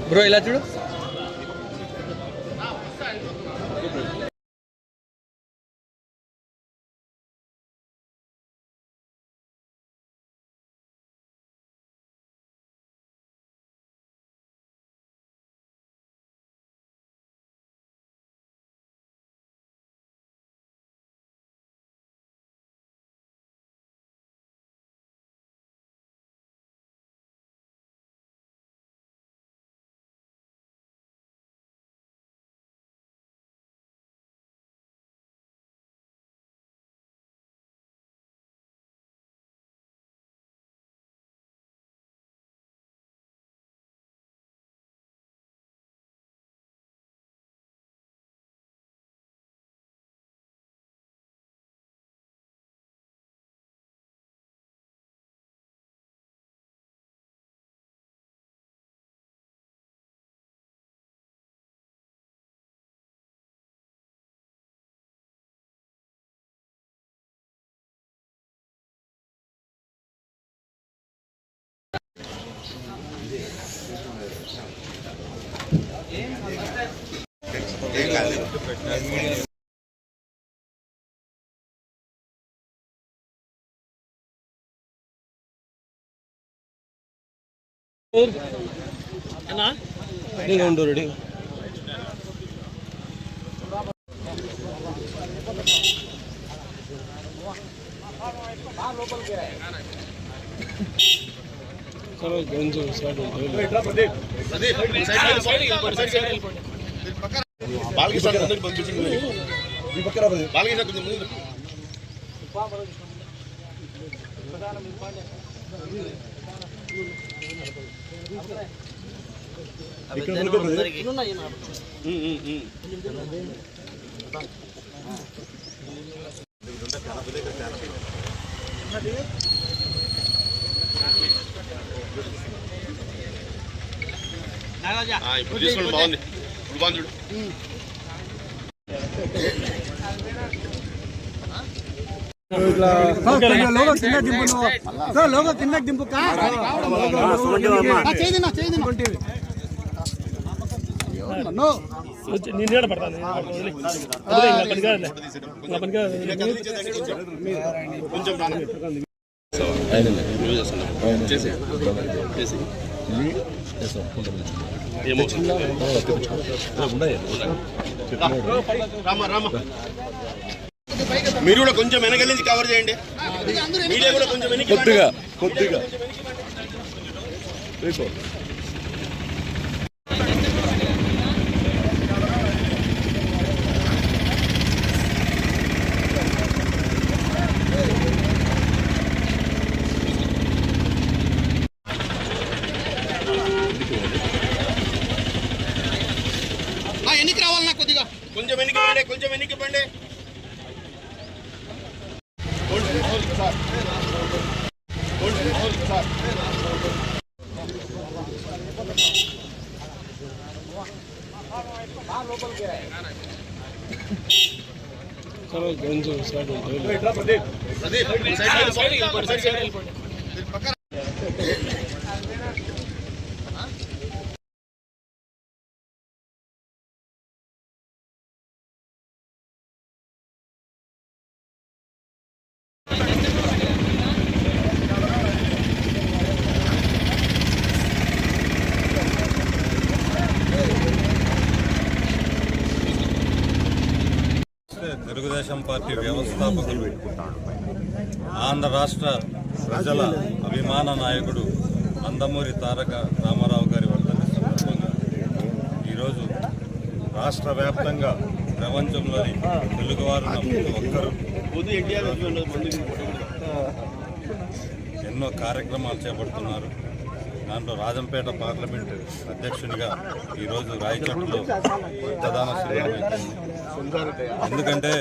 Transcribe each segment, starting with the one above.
Bro ఇలా చూడు. Ready चलो गंजो साइड बाल के साथ अंदर बंद कीजिए ये बकरा बाल के साथ मुंह బాగుంది బాగుంది లోగో కింద దింపు నేను పడతాను మీరు కూడా కొంచెం వెనకెళ్ళి కవర్ చేయండి. మీడియా కూడా కొంచెం కొద్దిగా కొద్దిగా ఎన్నికి రావాలన్నా కొద్దిగా కొంచెం వెనక్కి పండి కొంచెం వెనక్కి పండి चलो गंजो साइड తెలుగుదేశం పార్టీ వ్యవస్థాపకులు ఆంధ్ర రాష్ట్ర ప్రజల అభిమాన నాయకుడు నందమూరి తారక రామారావు గారి వర్ధంతి సందర్భంగా ఈరోజు రాష్ట్ర వ్యాప్తంగా ప్రపంచంలోని తెలుగువారు ఒక్కరు ఎన్నో కార్యక్రమాలు చేపడుతున్నారు. దాంట్లో రాజంపేట పార్లమెంటు అధ్యక్షునిగా ఈరోజు రాయచోటులో రక్తదాన శిబిరం అవుతుంది. ఎందుకంటే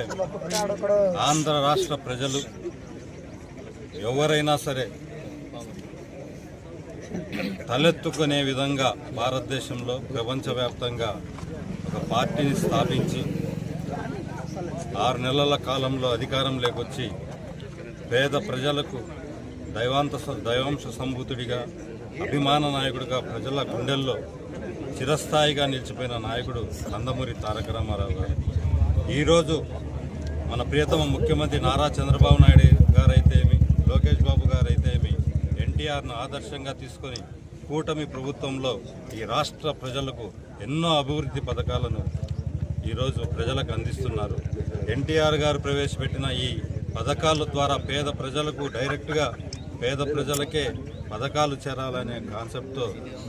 ఆంధ్ర రాష్ట్ర ప్రజలు ఎవరైనా సరే తలెత్తుకునే విధంగా భారతదేశంలో ప్రపంచవ్యాప్తంగా ఒక పార్టీని స్థాపించి 6 నెలల కాలంలో అధికారంలోకి వచ్చి పేద ప్రజలకు దైవాంశ సంభూతుడిగా అభిమాన నాయకుడిగా ప్రజల గుండెల్లో చిరస్థాయిగా నిలిచిపోయిన నాయకుడు నందమూరి తారక రామారావు గారు. ఈరోజు మన ప్రియతమ ముఖ్యమంత్రి నారా చంద్రబాబు నాయుడు గారైతేమి, లోకేష్ బాబు గారైతేమి ఎన్టీఆర్ను ఆదర్శంగా తీసుకొని కూటమి ప్రభుత్వంలో ఈ రాష్ట్ర ప్రజలకు ఎన్నో అభివృద్ధి పథకాలను ఈరోజు ప్రజలకు అందిస్తున్నారు. ఎన్టీఆర్ గారు ప్రవేశపెట్టిన ఈ పథకాల ద్వారా పేద ప్రజలకు డైరెక్ట్గా పేద ప్రజలకే పథకాలు చేరాలనే కాన్సెప్ట్తో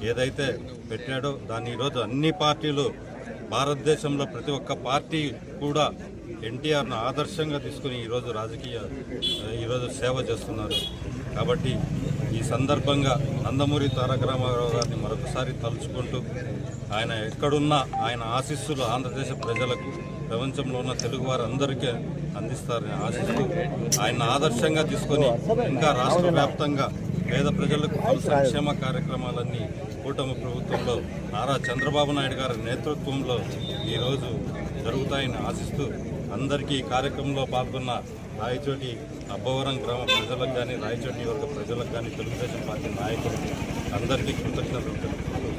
ఏదైతే పెట్టాడో దాన్ని ఈరోజు అన్ని పార్టీలు, భారతదేశంలో ప్రతి ఒక్క పార్టీ కూడా ఎన్టీఆర్ను ఆదర్శంగా తీసుకుని ఈరోజు సేవ చేస్తున్నారు. కాబట్టి ఈ సందర్భంగా నందమూరి తారక రామారావు గారిని మరొకసారి తలుచుకుంటూ ఆయన ఎక్కడున్నా ఆయన ఆశీస్సులు ఆంధ్రదేశ ప్రజలకు, ప్రపంచంలో ఉన్న తెలుగు వారందరికీ అందిస్తారని ఆశిస్తూ ఆయన ఆదర్శంగా తీసుకొని ఇంకా రాష్ట్ర వ్యాప్తంగా పేద ప్రజలకు పలు సంక్షేమ కార్యక్రమాలన్నీ కూటమి ప్రభుత్వంలో నారా చంద్రబాబు నాయుడు గారి నేతృత్వంలో ఈరోజు జరుగుతాయని ఆశిస్తూ అందరికీ ఈ కార్యక్రమంలో పాల్గొన్న రాయచోటి అబ్బవరం గ్రామ ప్రజలకు కానీ, రాయచోటి వర్గ ప్రజలకు కానీ, తెలుగుదేశం పార్టీ నాయకులకు అందరికీ కృతజ్ఞతలు తెలుపుతున్నాను.